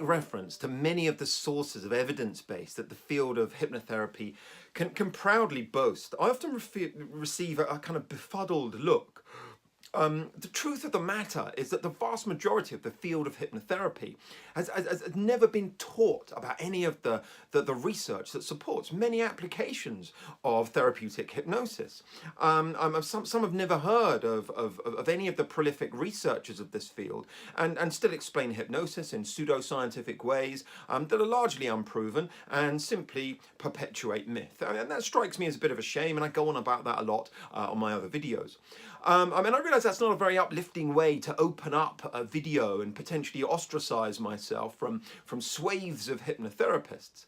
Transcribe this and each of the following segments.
make reference to many of the sources of evidence base that the field of hypnotherapy can proudly boast, I often receive a kind of befuddled look. The truth of the matter is that the vast majority of the field of hypnotherapy has never been taught about any of the research that supports many applications of therapeutic hypnosis. Some have never heard of any of the prolific researchers of this field and still explain hypnosis in pseudoscientific ways that are largely unproven and simply perpetuate myth. And that strikes me as a bit of a shame, and I go on about that a lot on my other videos. I realise that's not a very uplifting way to open up a video and potentially ostracize myself from swathes of hypnotherapists.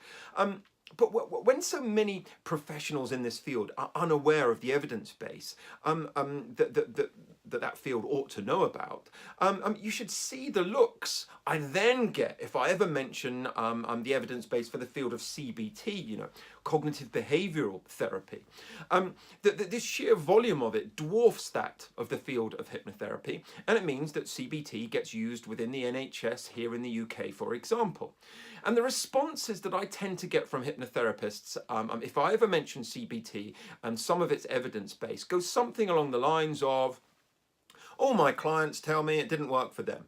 But when so many professionals in this field are unaware of the evidence base that field ought to know about, you should see the looks I then get if I ever mention the evidence base for the field of CBT, cognitive behavioral therapy. This sheer volume of it dwarfs that of the field of hypnotherapy, and it means that CBT gets used within the NHS here in the UK, for example. And the responses that I tend to get from hypnotherapists, if I ever mention CBT and some of its evidence base, goes something along the lines of, all my clients tell me it didn't work for them.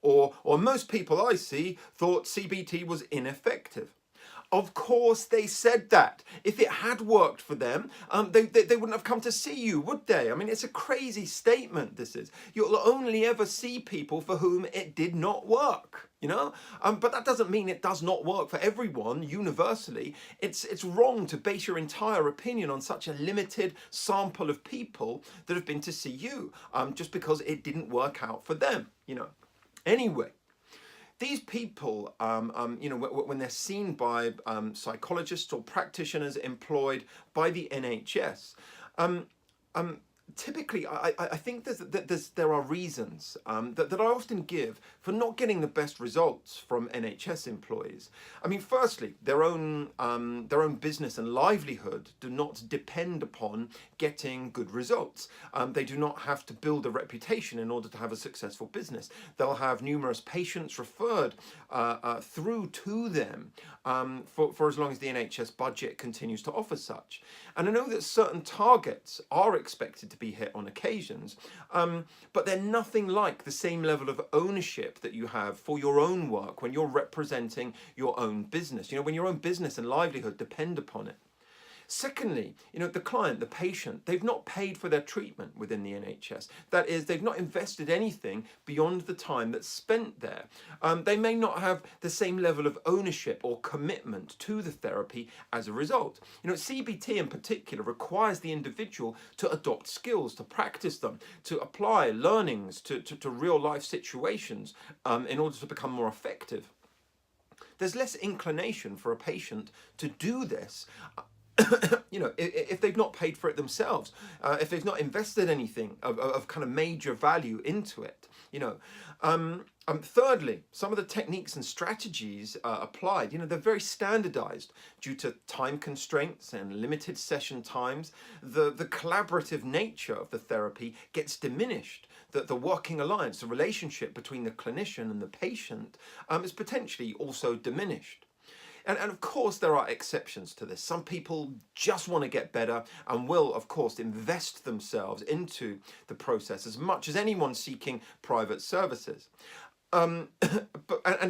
Or most people I see thought CBT was ineffective. Of course they said that. If it had worked for them, they wouldn't have come to see you, would they? I mean, it's a crazy statement, this is. You'll only ever see people for whom it did not work, But that doesn't mean it does not work for everyone universally. It's wrong to base your entire opinion on such a limited sample of people that have been to see you, just because it didn't work out for them, Anyway. These people, when they're seen by psychologists or practitioners employed by the NHS, typically, I think there are reasons that I often give for not getting the best results from NHS employees. I mean, firstly, their own business and livelihood do not depend upon getting good results. They do not have to build a reputation in order to have a successful business. They'll have numerous patients referred through to them for as long as the NHS budget continues to offer such. And I know that certain targets are expected to be hit on occasions, but they're nothing like the same level of ownership that you have for your own work when you're representing your own business, when your own business and livelihood depend upon it. Secondly, the client, the patient, they've not paid for their treatment within the NHS. That is, they've not invested anything beyond the time that's spent there. They may not have the same level of ownership or commitment to the therapy as a result. CBT in particular requires the individual to adopt skills, to practice them, to apply learnings to real life situations in order to become more effective. There's less inclination for a patient to do this if they've not paid for it themselves, if they've not invested anything of kind of major value into it, Thirdly, some of the techniques and strategies applied, they're very standardized due to time constraints and limited session times. The collaborative nature of the therapy gets diminished. The working alliance, the relationship between the clinician and the patient is potentially also diminished. And of course, there are exceptions to this. Some people just want to get better and will, of course, invest themselves into the process as much as anyone seeking private services. And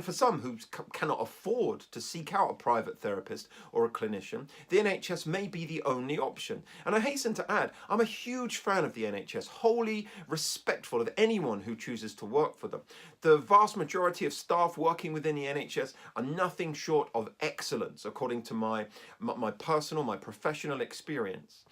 for some who cannot afford to seek out a private therapist or a clinician, the NHS may be the only option. And I hasten to add, I'm a huge fan of the NHS, wholly respectful of anyone who chooses to work for them. The vast majority of staff working within the NHS are nothing short of excellence, according to my professional experience.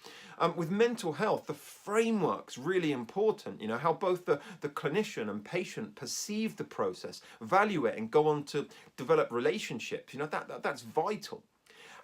With mental health, the framework's really important, how both the clinician and patient perceive the process, value it, and go on to develop relationships. That's vital.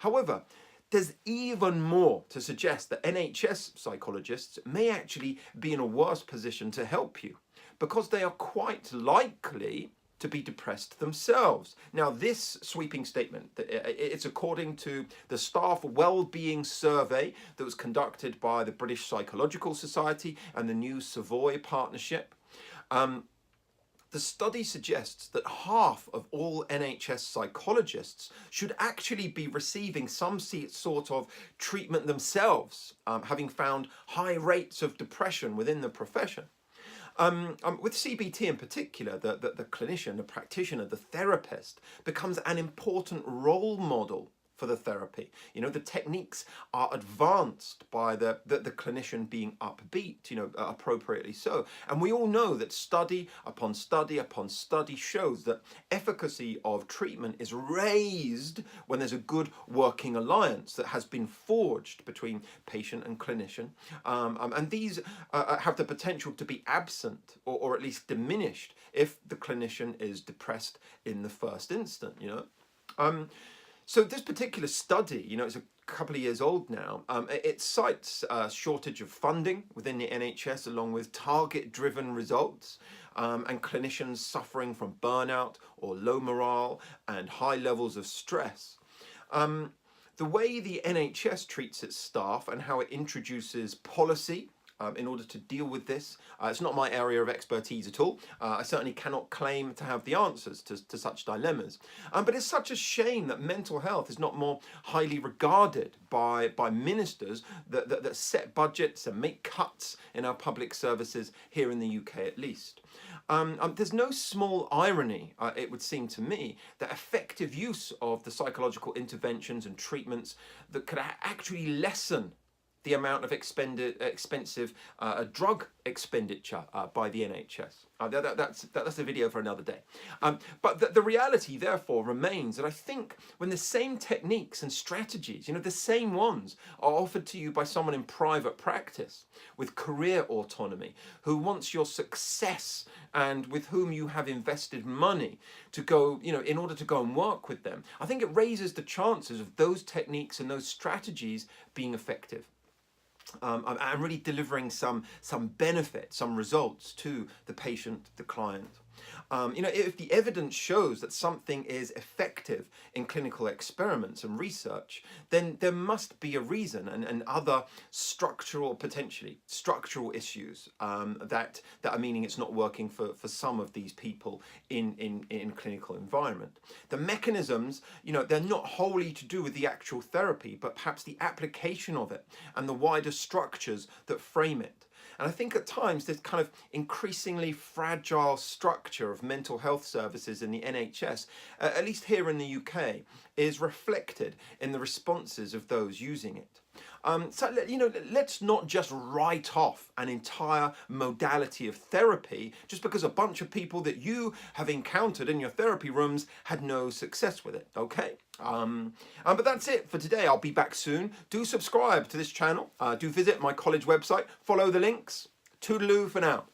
However, there's even more to suggest that NHS psychologists may actually be in a worse position to help you, because they are quite likely to be depressed themselves. Now, this sweeping statement, it's according to the Staff Wellbeing Survey that was conducted by the British Psychological Society and the New Savoy Partnership. The the study suggests that half of all NHS psychologists should actually be receiving some sort of treatment themselves, having found high rates of depression within the profession. With CBT in particular, the clinician, the practitioner, the therapist becomes an important role model for the therapy. The techniques are advanced by the clinician being upbeat, appropriately so. And we all know that study upon study upon study shows that efficacy of treatment is raised when there's a good working alliance that has been forged between patient and clinician. And these have the potential to be absent or at least diminished if the clinician is depressed in the first instant, So this particular study, it's a couple of years old now, it cites a shortage of funding within the NHS along with target-driven results and clinicians suffering from burnout or low morale and high levels of stress. The way the NHS treats its staff and how it introduces policy in order to deal with this. It's not my area of expertise at all. I certainly cannot claim to have the answers to such dilemmas. But it's such a shame that mental health is not more highly regarded by ministers that set budgets and make cuts in our public services here in the UK at least. There's no small irony, it would seem to me, that effective use of the psychological interventions and treatments that could actually lessen the amount of expensive drug expenditure by the NHS. That's a video for another day. But the reality, therefore, remains that I think when the same techniques and strategies, the same ones, are offered to you by someone in private practice with career autonomy, who wants your success and with whom you have invested money to go, in order to go and work with them, I think it raises the chances of those techniques and those strategies being effective. And really delivering some benefit, some results to the patient, the client. If the evidence shows that something is effective in clinical experiments and research, then there must be a reason and other potentially structural issues that are meaning it's not working for some of these people in clinical environment. The mechanisms, they're not wholly to do with the actual therapy, but perhaps the application of it and the wider structures that frame it. And I think at times this kind of increasingly fragile structure of mental health services in the NHS, at least here in the UK, is reflected in the responses of those using it. So, let's not just write off an entire modality of therapy just because a bunch of people that you have encountered in your therapy rooms had no success with it, okay? But that's it for today. I'll be back soon. Do subscribe to this channel. Do visit my college website. Follow the links. Toodaloo for now.